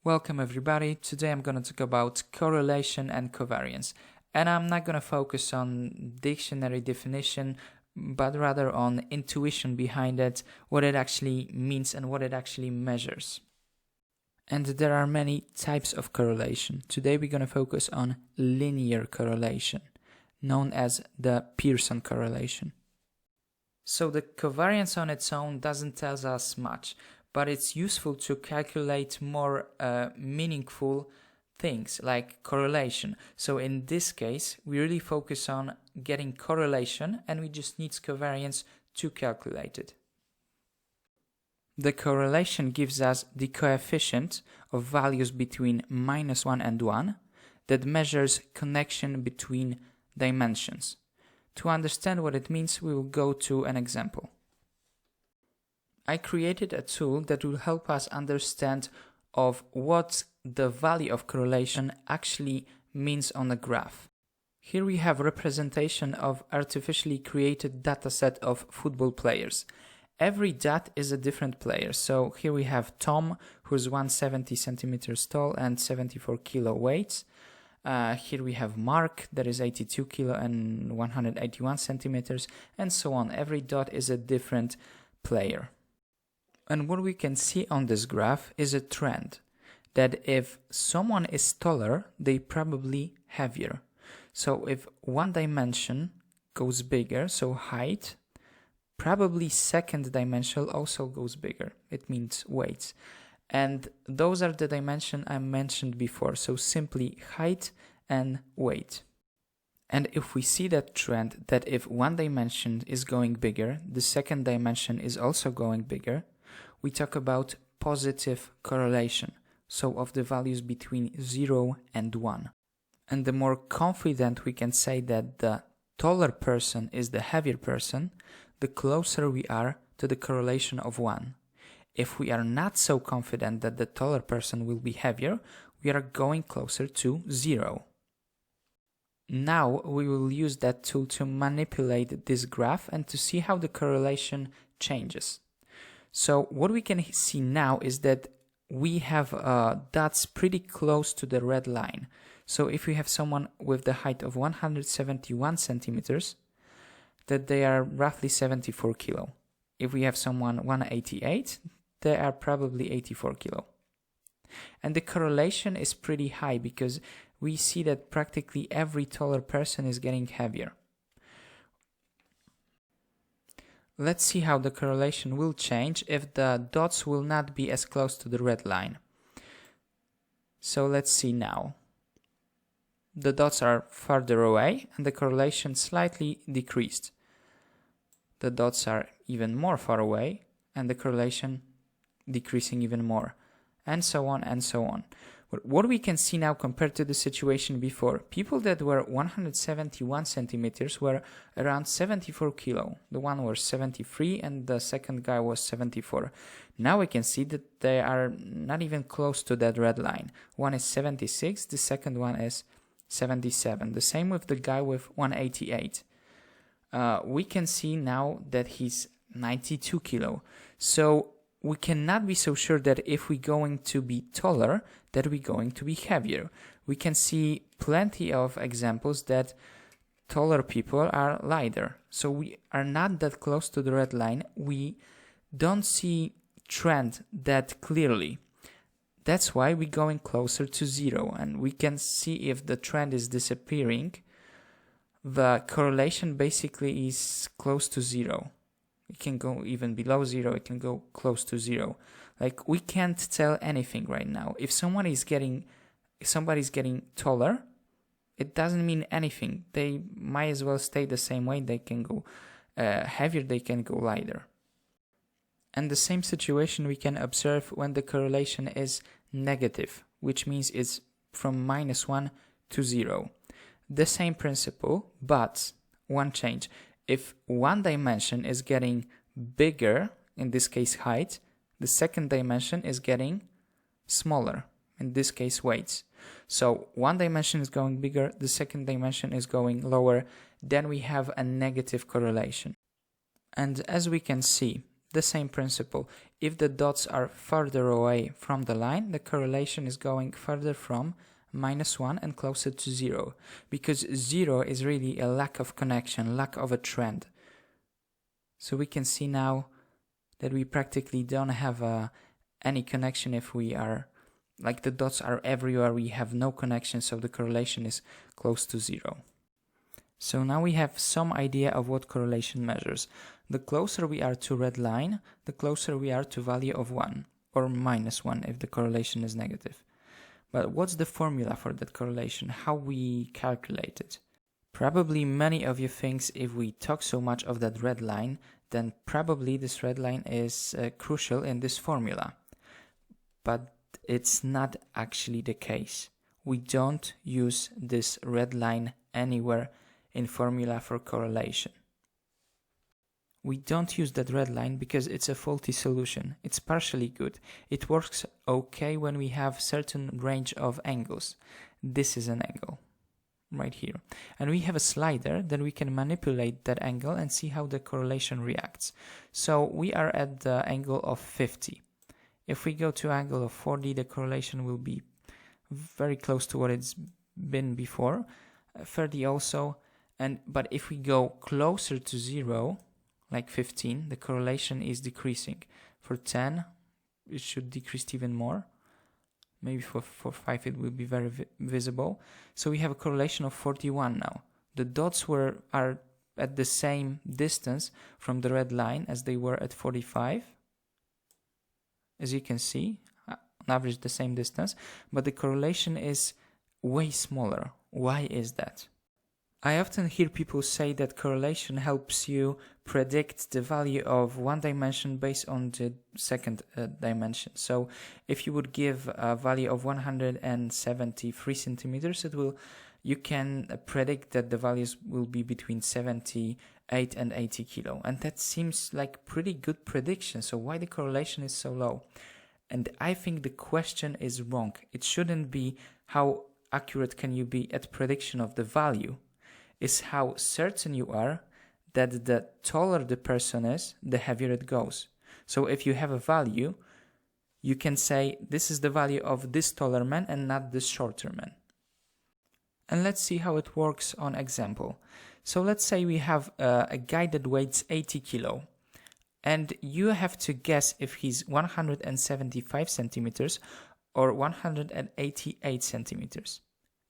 Welcome everybody. Today I'm going to talk about correlation and covariance. And I'm not going to focus on dictionary definition, but rather on intuition behind it, what it actually means and what it actually measures. And there are many types of correlation. Today we're going to focus on linear correlation, known as the Pearson correlation. So the covariance on its own doesn't tell us much, but it's useful to calculate more meaningful things like correlation. So in this case, we really focus on getting correlation and we just need covariance to calculate it. The correlation gives us the coefficient of values between -1 and 1 that measures connection between dimensions. To understand what it means, we will go to an example. I created a tool that will help us understand of what the value of correlation actually means on a graph. Here we have representation of artificially created dataset of football players. Every dot is a different player. So here we have Tom, who's 170 centimeters tall and 74 kilo weights. Here we have Mark, that is 82 kilo and 181 centimeters, and so on. Every dot is a different player. And what we can see on this graph is a trend that if someone is taller, they probably heavier. So if one dimension goes bigger, so height, probably second dimension also goes bigger. It means weights. And those are the dimensions I mentioned before. So simply height and weight. And if we see that trend, that if one dimension is going bigger, the second dimension is also going bigger, we talk about positive correlation, so of the values between 0 and 1. And the more confident we can say that the taller person is the heavier person, the closer we are to the correlation of 1. If we are not so confident that the taller person will be heavier, we are going closer to 0. Now we will use that tool to manipulate this graph and to see how the correlation changes. So what we can see now is that we have dots pretty close to the red line. So if we have someone with the height of 171 centimeters, that they are roughly 74 kilo. If we have someone 188, they are probably 84 kilo. And the correlation is pretty high because we see that practically every taller person is getting heavier. Let's see how the correlation will change if the dots will not be as close to the red line. So let's see now. The dots are farther away and the correlation slightly decreased. The dots are even more far away and the correlation decreasing even more, and so on and so on. But what we can see now compared to the situation before, people that were 171 centimeters were around 74 kilo. The one was 73 and the second guy was 74. Now we can see that they are not even close to that red line. One is 76, the second one is 77. The same with the guy with 188. We can see now that he's 92 kilo. So we cannot be so sure that if we're going to be taller, that we're going to be heavier. We can see plenty of examples that taller people are lighter. So we are not that close to the red line. We don't see trend that clearly. That's why we're going closer to 0. And we can see if the trend is disappearing, the correlation basically is close to 0. It can go even below 0, it can go close to 0. Like, we can't tell anything right now. If somebody's getting taller, it doesn't mean anything. They might as well stay the same way. They can go heavier, they can go lighter. And the same situation we can observe when the correlation is negative, which means it's from -1 to 0. The same principle, but one change. If one dimension is getting bigger, in this case height, the second dimension is getting smaller, in this case weights. So one dimension is going bigger, the second dimension is going lower, then we have a negative correlation. And as we can see, the same principle. if the dots are further away from the line, the correlation is going further from -1 and closer to 0, because 0 is really a lack of connection, lack of a trend. So we can see now that we practically don't have any connection if we are, like the dots are everywhere, we have no connection, so the correlation is close to 0. So now we have some idea of what correlation measures. The closer we are to red line, the closer we are to value of 1, or -1 if the correlation is negative. But what's the formula for that correlation? How we calculate it? Probably many of you think if we talk so much of that red line, then probably this red line is crucial in this formula. But it's not actually the case. We don't use this red line anywhere in formula for correlation. We don't use that red line because it's a faulty solution. It's partially good. It works okay when we have certain range of angles. This is an angle right here. And we have a slider that we can manipulate that angle and see how the correlation reacts. So we are at the angle of 50. If we go to angle of 40, the correlation will be very close to what it's been before. 30 also. But if we go closer to 0, like 15, the correlation is decreasing. For 10, it should decrease even more. Maybe for 5 it will be very visible. So we have a correlation of 41 now. The dots are at the same distance from the red line as they were at 45. As you can see, on average the same distance, but the correlation is way smaller. Why is that? I often hear people say that correlation helps you predict the value of one dimension based on the second dimension. So if you would give a value of 173 centimeters, you can predict that the values will be between 78 and 80 kilo. And that seems like pretty good prediction. So why the correlation is so low? And I think the question is wrong. It shouldn't be how accurate can you be at prediction of the value. Is how certain you are that the taller the person is, the heavier it goes. So if you have a value, you can say this is the value of this taller man and not this shorter man. And let's see how it works on example. So let's say we have a guy that weighs 80 kilo. And you have to guess if he's 175 centimeters or 188 centimeters.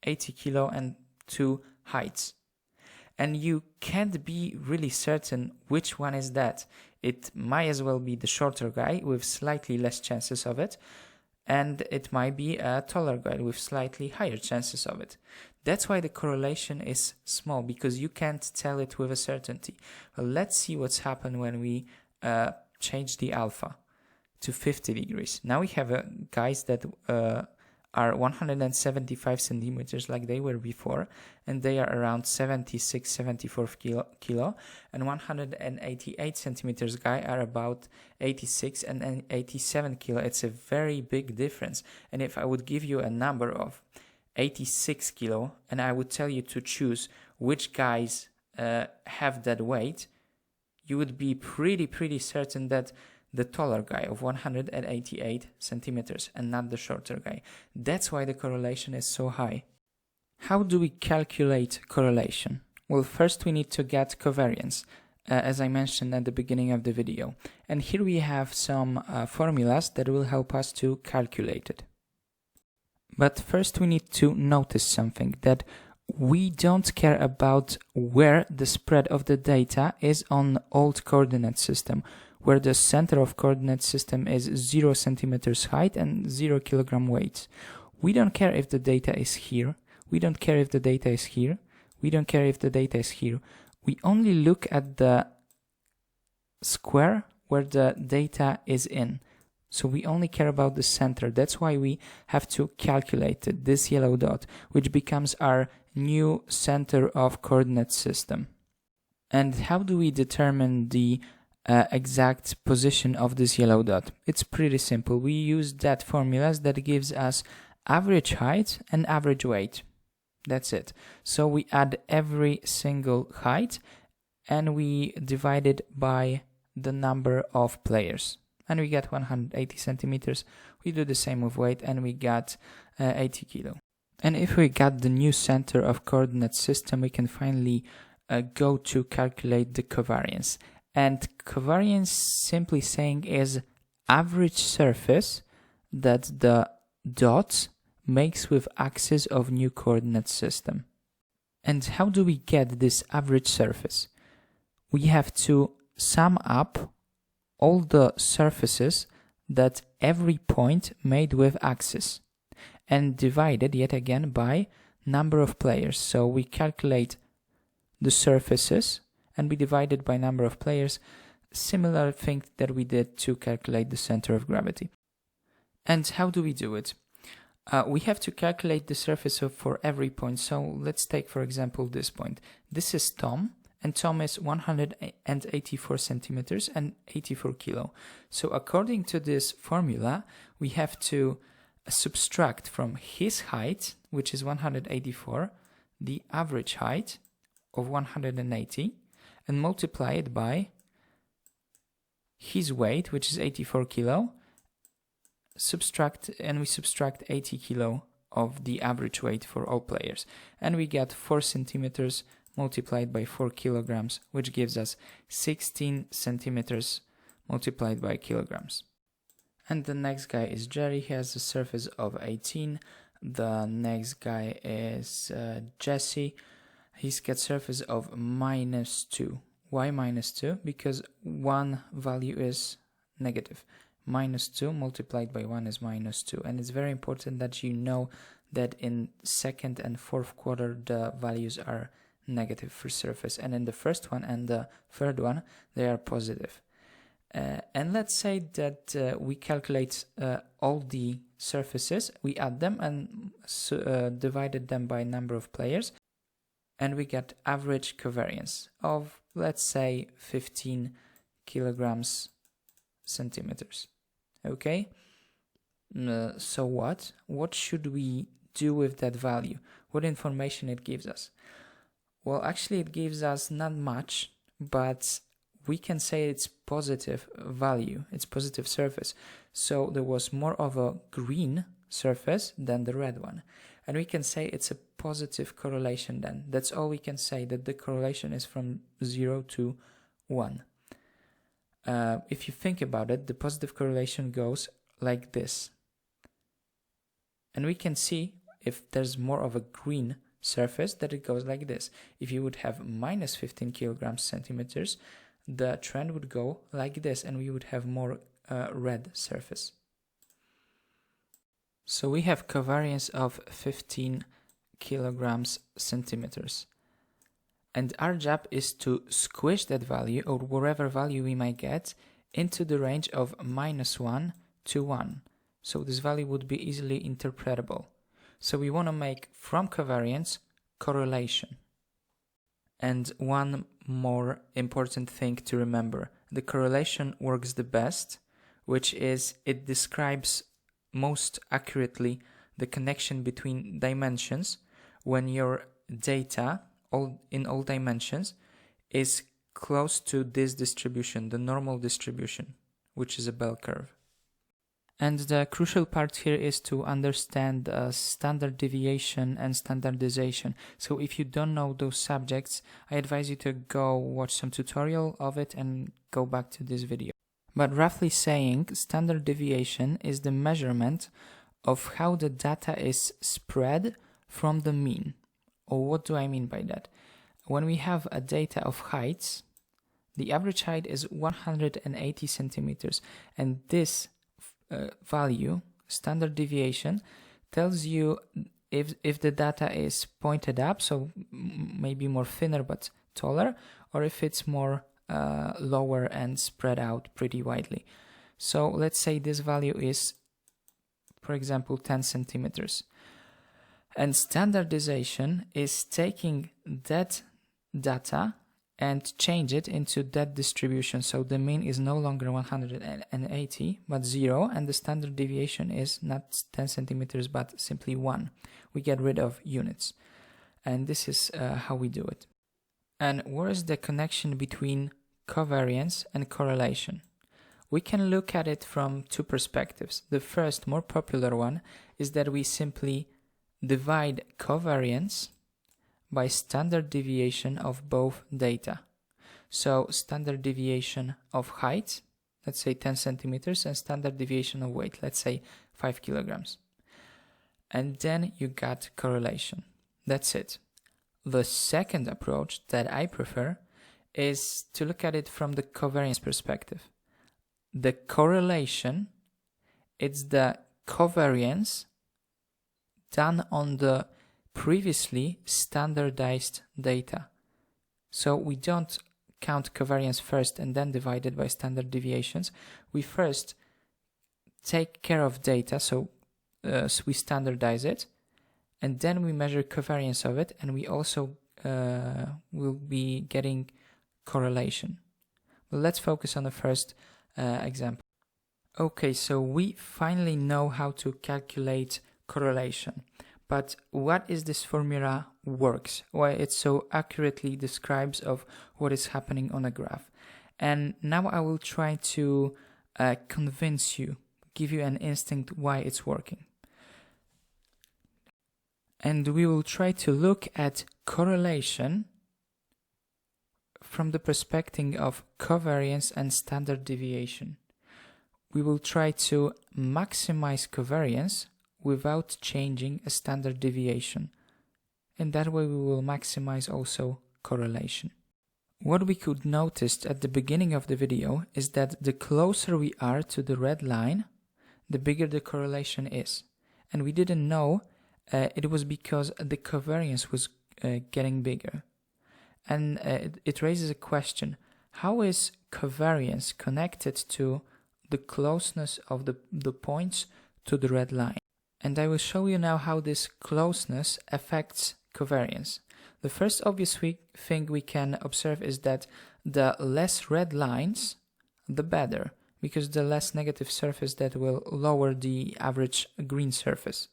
80 kilo and 2 heights. And you can't be really certain which one is that. It might as well be the shorter guy with slightly less chances of it, and it might be a taller guy with slightly higher chances of it. That's why the correlation is small, because you can't tell it with a certainty. Well, let's see what's happened when we change the alpha to 50 degrees. Now we have guys that are 175 centimeters like they were before, and they are around 76, 74 kilo, and 188 centimeters guy are about 86 and 87 kilo. It's a very big difference. And if I would give you a number of 86 kilo and I would tell you to choose which guys have that weight, you would be pretty certain that the taller guy of 188 centimeters and not the shorter guy. That's why the correlation is so high. How do we calculate correlation? Well, first we need to get covariance, as I mentioned at the beginning of the video. And here we have some formulas that will help us to calculate it. But first we need to notice something, that we don't care about where the spread of the data is on old coordinate system, where the center of coordinate system is 0 centimeters height and 0 kilogram weight. We don't care if the data is here. We don't care if the data is here. We don't care if the data is here. We only look at the square where the data is in. So we only care about the center. That's why we have to calculate it, this yellow dot, which becomes our new center of coordinate system. And how do we determine the exact position of this yellow dot? It's pretty simple. We use that formulas that gives us average height and average weight. That's it. So we add every single height and we divide it by the number of players. and we get 180 centimeters. We do the same with weight and we got 80 kilo. And if we got the new center of coordinate system, we can finally go to calculate the covariance. And covariance, simply saying, is average surface that the dot makes with axis of new coordinate system. And how do we get this average surface? We have to sum up all the surfaces that every point made with axis and divided yet again by number of players. So we calculate the surfaces and we divide it by number of players, similar thing that we did to calculate the center of gravity. And how do we do it? We have to calculate the surface for every point. So let's take, for example, this point. This is Tom, and Tom is 184 centimeters and 84 kilo. So according to this formula, we have to subtract from his height, which is 184, the average height of 180, and multiply it by his weight, which is 84 kilo, we subtract 80 kilo of the average weight for all players, and we get 4 centimeters multiplied by 4 kilograms, which gives us 16 centimeters multiplied by kilograms. And the next guy is Jerry. He has a surface of 18. The next guy is Jesse. He's got surface of -2. Why -2? Because one value is negative. -2 multiplied by 1 is -2. And it's very important that you know that in second and fourth quarter the values are negative for surface. And in the first one and the third one, they are positive. And let's say that we calculate all the surfaces, we add them and divided them by number of players, and we get average covariance of, let's say, 15 kilograms centimeters. Okay? So what should we do with that value? What information it gives us? Well, actually it gives us not much, but we can say it's positive value, it's positive surface. So there was more of a green surface than the red one. And we can say it's a positive correlation then. That's all we can say, that the correlation is from 0 to 1. If you think about it, the positive correlation goes like this. And we can see if there's more of a green surface that it goes like this. If you would have -15 kilograms centimeters, the trend would go like this and we would have more red surface. So we have covariance of 15 kilograms centimeters. And our job is to squish that value, or whatever value we might get, into the range of -1 to 1. So this value would be easily interpretable. So we want to make from covariance correlation. And one more important thing to remember, the correlation works the best, which is it describes most accurately the connection between dimensions when your data in all dimensions is close to this distribution, the normal distribution, which is a bell curve. And the crucial part here is to understand standard deviation and standardization. So if you don't know those subjects, I advise you to go watch some tutorial of it and go back to this video. But roughly saying, standard deviation is the measurement of how the data is spread from the mean. Or what do I mean by that? When we have a data of heights, the average height is 180 centimeters, and this value, standard deviation, tells you if the data is pointed up, so maybe more thinner but taller, or if it's more lower and spread out pretty widely. So let's say this value is, for example, 10 centimeters. And standardization is taking that data and change it into that distribution. So the mean is no longer 180, but 0, and the standard deviation is not 10 centimeters, but simply 1. We get rid of units. And this is how we do it. And where is the connection between covariance and correlation? We can look at it from two perspectives. The first, more popular one, is that we simply divide covariance by standard deviation of both data. So standard deviation of height, let's say 10 centimeters, and standard deviation of weight, let's say 5 kilograms. And then you got correlation. That's it. The second approach that I prefer is to look at it from the covariance perspective. The correlation, it's the covariance done on the previously standardized data. So we don't count covariance first and then divide it by standard deviations. We first take care of data, so we standardize it, and then we measure covariance of it, and we also will be getting correlation. Well, let's focus on the first example. Okay, so we finally know how to calculate correlation. But what is this formula works? Why it so accurately describes of what is happening on a graph. And now I will try to convince you, give you an instinct why it's working. And we will try to look at correlation from the perspective of covariance and standard deviation. We will try to maximize covariance without changing a standard deviation. And that way we will maximize also correlation. What we could notice at the beginning of the video is that the closer we are to the red line, the bigger the correlation is. And we didn't know it was because the covariance was getting bigger. And it raises a question: how is covariance connected to the closeness of the points to the red line? And I will show you now how this closeness affects covariance. The first obvious thing we can observe is that the less red lines, the better, because the less negative surface that will lower the average green surface.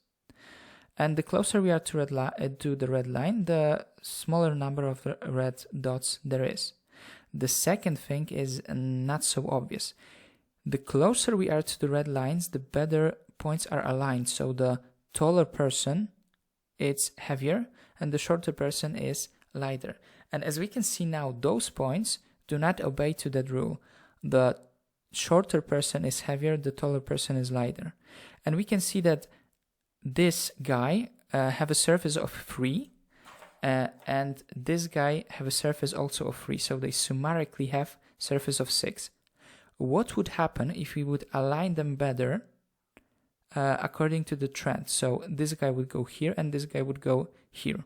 And the closer we are to the red line, the smaller number of red dots there is. The second thing is not so obvious. The closer we are to the red lines, the better points are aligned. So the taller person, it's heavier, and the shorter person is lighter. And as we can see now, those points do not obey to that rule. The shorter person is heavier, the taller person is lighter. And we can see that this guy have a surface of 3, and this guy have a surface also of 3. So they summarily have surface of 6. What would happen if we would align them better according to the trend? So this guy would go here and this guy would go here.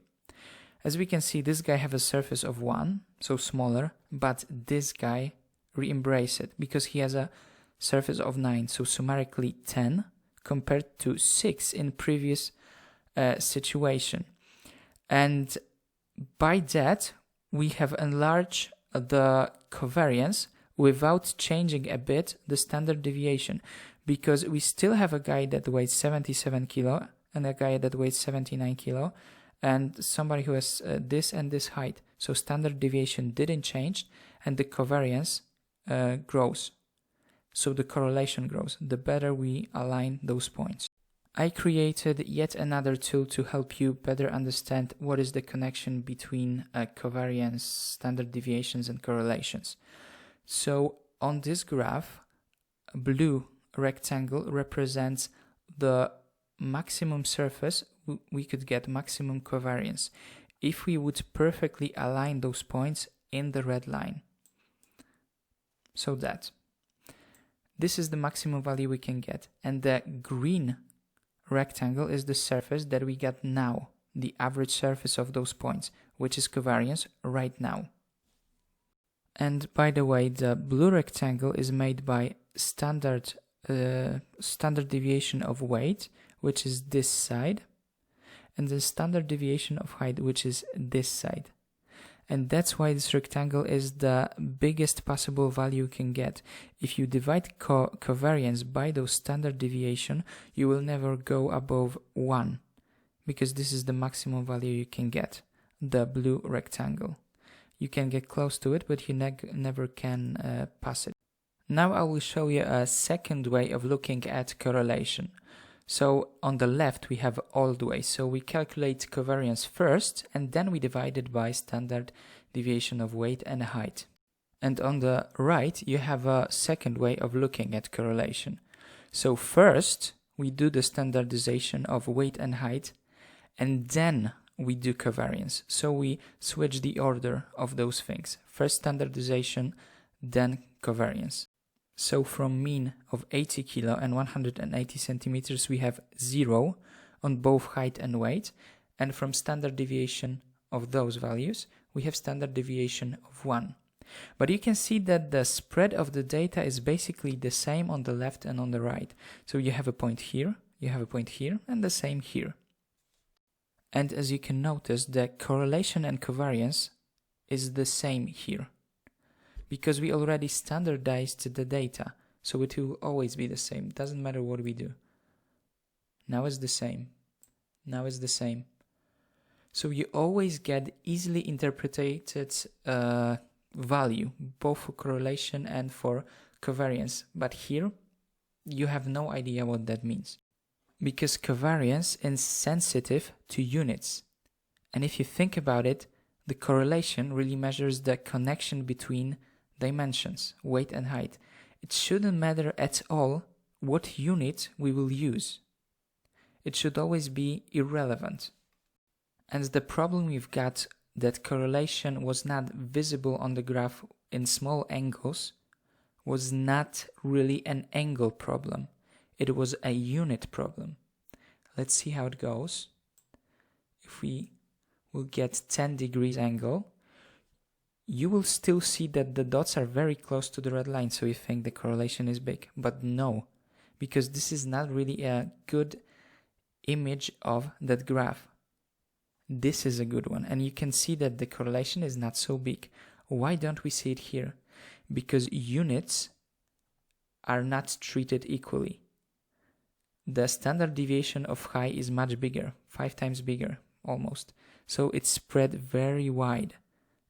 As we can see, this guy have a surface of 1, so smaller, but this guy re-embrace it because he has a surface of 9, so summarily 10 compared to 6 in previous situation. And by that, we have enlarged the covariance without changing a bit the standard deviation, because we still have a guy that weighs 77 kilo and a guy that weighs 79 kilo and somebody who has this and this height. So standard deviation didn't change and the covariance grows. So the correlation grows, the better we align those points. I created yet another tool to help you better understand what is the connection between covariance, standard deviations, and correlations. So on this graph, a blue rectangle represents the maximum surface we could get, maximum covariance, if we would perfectly align those points in the red line. So that. This is the maximum value we can get. And the green rectangle is the surface that we get now, the average surface of those points, which is covariance right now. And by the way, the blue rectangle is made by standard deviation of weight, which is this side, and the standard deviation of height, which is this side. And that's why this rectangle is the biggest possible value you can get. If you divide covariance by those standard deviation, you will never go above 1, because this is the maximum value you can get, the blue rectangle. You can get close to it, but you never can pass it. Now I will show you a second way of looking at correlation. So on the left we have old way, so we calculate covariance first and then we divide it by standard deviation of weight and height. And on the right you have a second way of looking at correlation. So first we do the standardization of weight and height and then we do covariance. So we switch the order of those things. First standardization, then covariance. So from mean of 80 kilo and 180 centimeters we have 0 on both height and weight, and from standard deviation of those values we have standard deviation of 1. But you can see that the spread of the data is basically the same on the left and on the right. So you have a point here, you have a point here, and the same here. And as you can notice, the correlation and covariance is the same here, because we already standardized the data, so it will always be the same. Doesn't matter what we do. Now it's the same. Now it's the same. So you always get easily interpreted value, both for correlation and for covariance. But here, you have no idea what that means, because covariance is sensitive to units. And if you think about it, the correlation really measures the connection between dimensions, weight and height. It shouldn't matter at all what unit we will use. It should always be irrelevant. And the problem we've got that correlation was not visible on the graph in small angles was not really an angle problem. It was a unit problem. Let's see how it goes. If we will get 10 degrees angle, you will still see that the dots are very close to the red line, so you think the correlation is big. But no, because this is not really a good image of that graph. This is a good one, and you can see that the correlation is not so big. Why don't we see it here? Because units are not treated equally. The standard deviation of high is much bigger, 5 times bigger, almost. So it's spread very wide.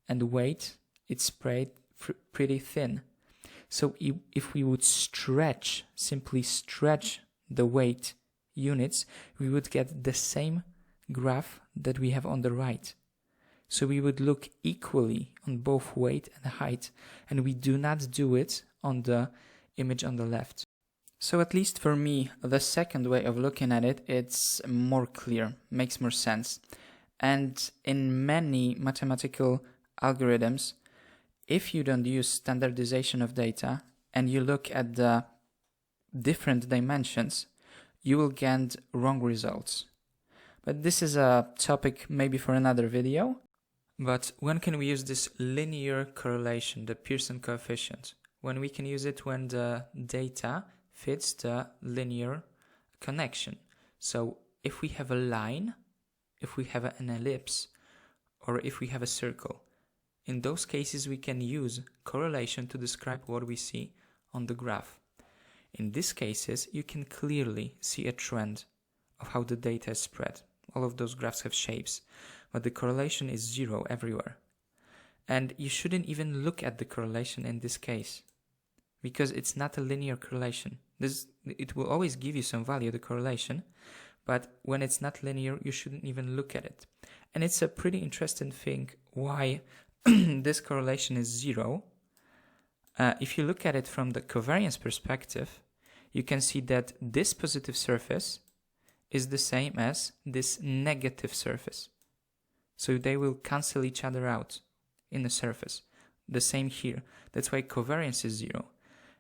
And weight, it's spread pretty thin. So if we would simply stretch the weight units, we would get the same graph that we have on the right. So we would look equally on both weight and height, and we do not do it on the image on the left. So at least for me, the second way of looking at it, it's more clear, makes more sense. And in many mathematical algorithms, if you don't use standardization of data and you look at the different dimensions, you will get wrong results. But this is a topic maybe for another video. But when can we use this linear correlation, the Pearson coefficient? When we can use it when the data fits the linear connection. So if we have a line, if we have an ellipse, or if we have a circle, in those cases we can use correlation to describe what we see on the graph. In these cases, you can clearly see a trend of how the data is spread. All of those graphs have shapes, but the correlation is 0 everywhere. And you shouldn't even look at the correlation in this case, because it's not a linear correlation. It will always give you some value, the correlation, but when it's not linear, you shouldn't even look at it. And it's a pretty interesting thing why this correlation is 0. If you look at it from the covariance perspective, you can see that this positive surface is the same as this negative surface. So they will cancel each other out in the surface. The same here. That's why covariance is 0.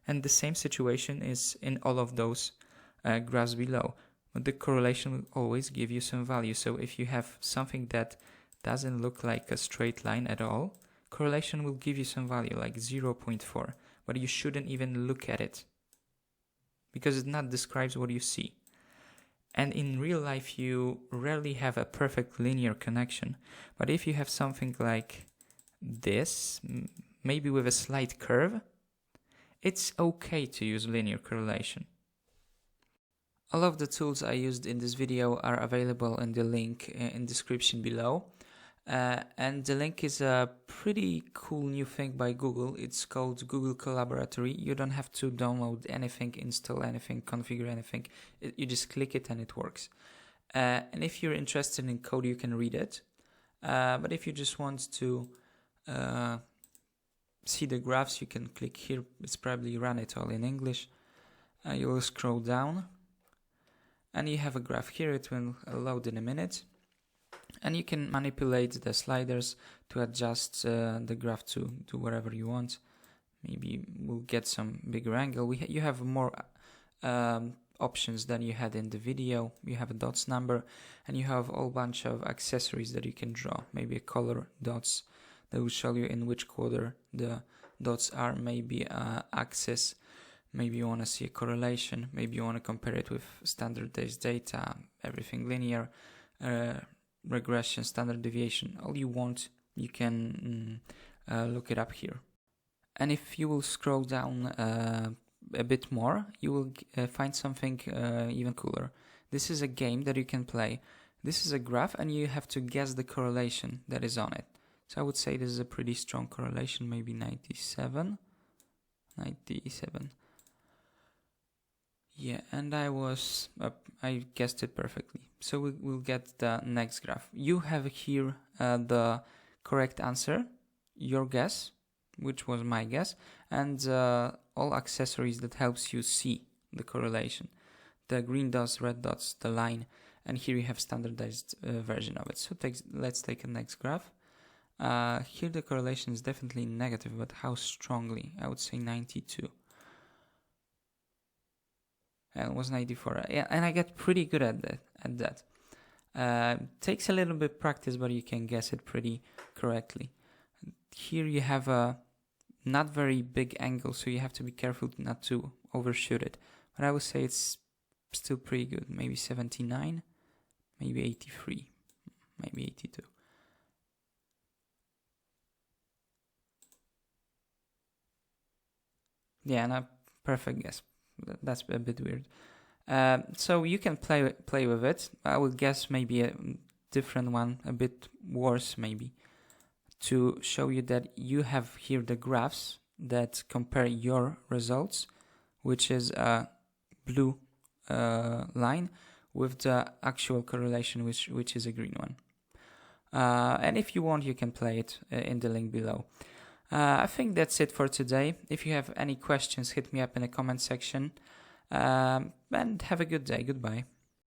And the same situation is in all of those graphs below. But the correlation will always give you some value. So if you have something that doesn't look like a straight line at all, correlation will give you some value like 0.4. But you shouldn't even look at it, because it not describes what you see. And in real life, you rarely have a perfect linear connection. But if you have something like this, maybe with a slight curve, it's okay to use linear correlation. All of the tools I used in this video are available in the link in description below. And the link is a pretty cool new thing by Google. It's called Google Collaboratory. You don't have to download anything, install anything, configure anything. You just click it and it works. And if you're interested in code, you can read it. But if you just want to see the graphs, you can click here. It's probably run it all in English. You will scroll down and you have a graph here. It will load in a minute. And you can manipulate the sliders to adjust the graph to wherever you want. Maybe we'll get some bigger angle. You have more options than you had in the video. You have a dots number, and you have a whole bunch of accessories that you can draw. Maybe a color dots that will show you in which quarter the dots are. Maybe axis. Maybe you want to see a correlation. Maybe you want to compare it with standardized data. Everything linear. Regression, standard deviation, all you want, you can look it up here. And if you will scroll down a bit more, you will find something even cooler. This is a game that you can play. This is a graph and you have to guess the correlation that is on it. So I would say this is a pretty strong correlation, maybe 97. Yeah, and I guessed it perfectly. So we'll get the next graph. You have here the correct answer, your guess, which was my guess, and all accessories that helps you see the correlation. The green dots, red dots, the line, and here you have standardized version of it. So let's take a next graph. Here the correlation is definitely negative, but how strongly? I would say 92. And it was 94. Yeah, and I get pretty good at that. Takes a little bit practice, but you can guess it pretty correctly. Here you have a not very big angle, so you have to be careful not to overshoot it. But I would say it's still pretty good. Maybe 79, maybe 83, maybe 82. Yeah, and a perfect guess. That's a bit weird. So you can play with it. I would guess maybe a different one, a bit worse maybe, to show you that you have here the graphs that compare your results, which is a blue line, with the actual correlation, which is a green one. And if you want, you can play it in the link below. I think that's it for today. If you have any questions, hit me up in the comment section. And have a good day. Goodbye.